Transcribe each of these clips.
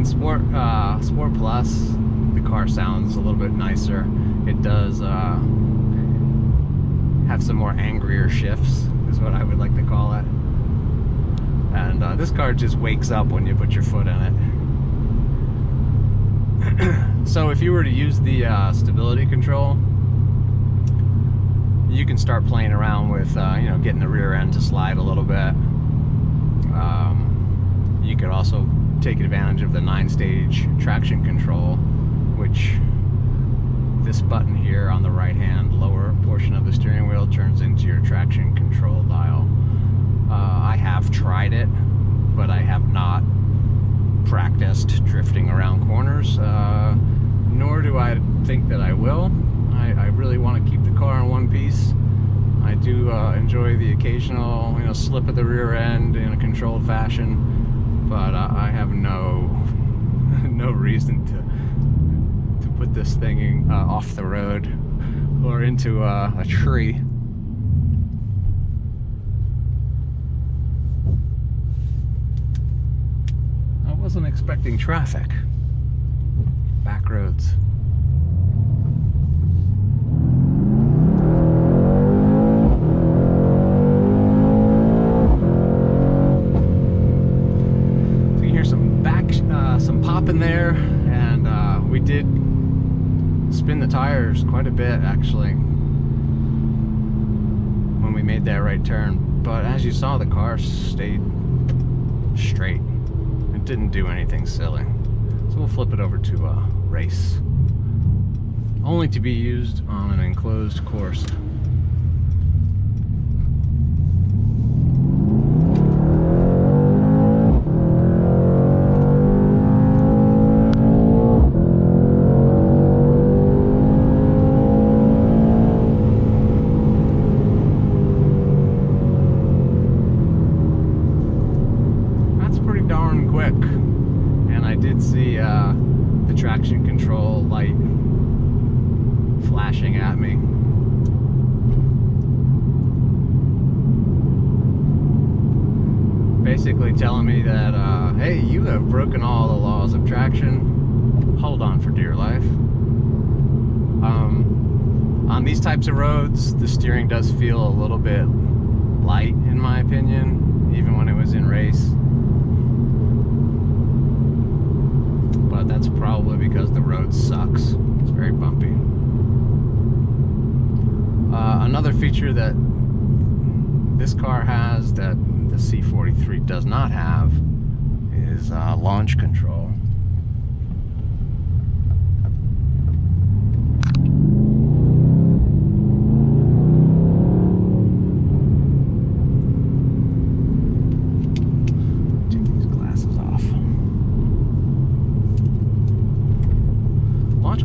Sport Plus, the car sounds a little bit nicer. It does have some more angrier shifts, is what I would like to call it. And this car just wakes up when you put your foot in it. So if you were to use the stability control, you can start playing around with you know, getting the rear end to slide a little bit. You could also take advantage of the 9-stage traction control, which this button here on the right hand lower portion of the steering wheel turns into your traction control dial. I have tried it, but I have not practiced drifting around corners, nor do I think that I will. I really want to keep the car in one piece. I do enjoy the occasional, you know, slip of the rear end in a controlled fashion, but I have no reason to put this thing off the road or into a tree. I wasn't expecting traffic. Back roads. Some pop in there, and we did spin the tires quite a bit actually when we made that right turn, but as you saw, the car stayed straight. It didn't do anything silly. So we'll flip it over to race, only to be used on an enclosed course. See the traction control light flashing at me. Basically telling me that, hey, you have broken all the laws of traction. Hold on for dear life. On these types of roads, the steering does feel a little bit light, in my opinion, even when it was in race. But that's probably because the road sucks. It's very bumpy. Another feature that this car has that the C43 does not have is launch control.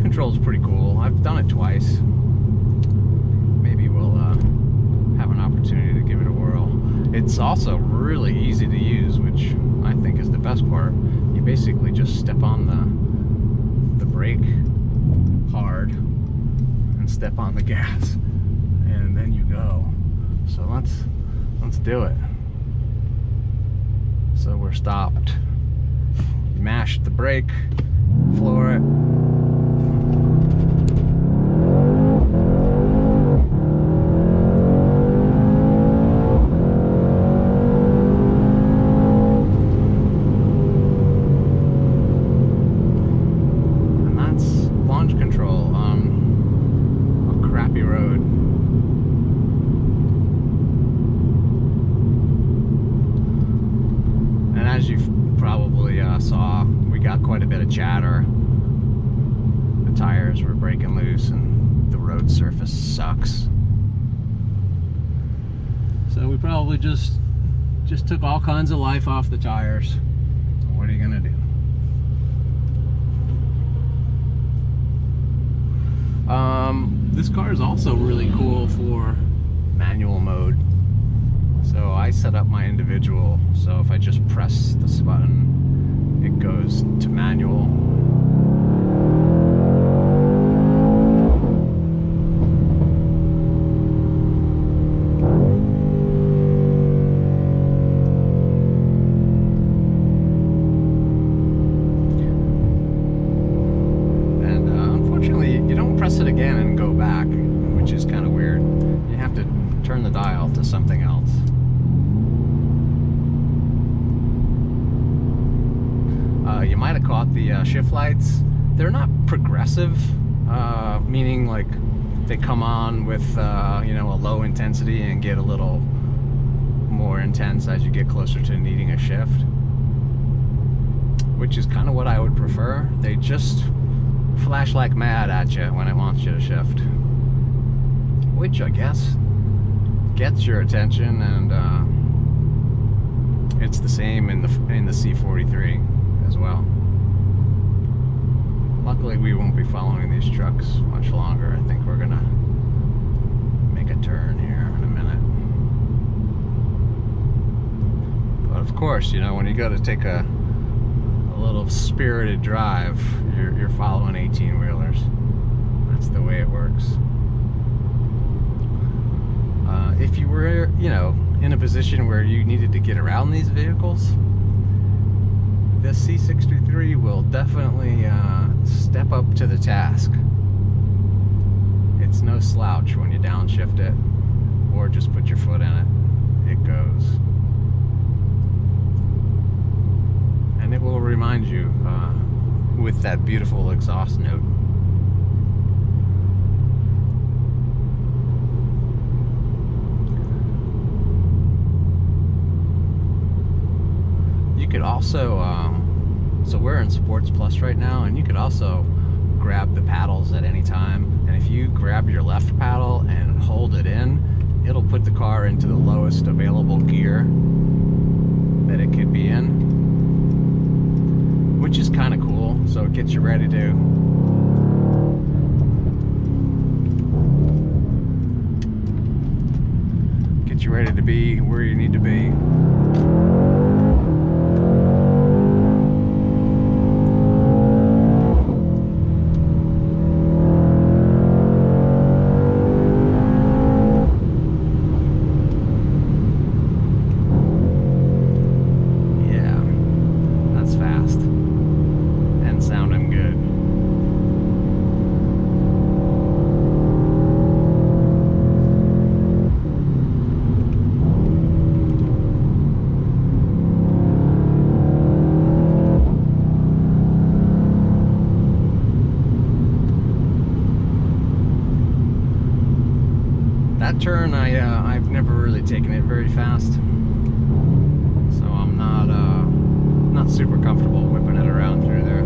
Control is pretty cool. I've done it twice. Maybe we'll have an opportunity to give it a whirl. It's also really easy to use, which I think is the best part. You basically just step on the brake hard and step on the gas, and then you go. So let's do it. So we're stopped. You mash the brake, floor it. As you probably saw, we got quite a bit of chatter. The tires were breaking loose and the road surface sucks. So we probably just took all kinds of life off the tires. What are you gonna do? This car is also really cool for manual mode. So I set up my individual, so if I just press this button, it goes to manual. press it again and go back, which is kind of weird. You have to turn the dial to something else. You might have caught the shift lights. They're not progressive, meaning like they come on with you know, a low intensity and get a little more intense as you get closer to needing a shift, which is kind of what I would prefer. They just flash like mad at you when it wants you to shift, which I guess gets your attention, and it's the same in the C43 as well. Luckily, we won't be following these trucks much longer. I think we're gonna make a turn here in a minute. But of course, you know, when you go to take a little spirited drive, you're following 18-wheelers. That's the way it works. If you were, you know, in a position where you needed to get around these vehicles, this C63 will definitely step up to the task. It's no slouch when you downshift it or just put your foot in it. It goes. And it will remind you with that beautiful exhaust note. You could also, so we're in Sports Plus right now, and you could also grab the paddles at any time. And if you grab your left paddle and hold it in, it'll put the car into the lowest available gear that it could be in, which is kind of cool. So it gets you ready to be where you need to be. That turn, I've never really taken it very fast, so I'm not super comfortable whipping it around through there.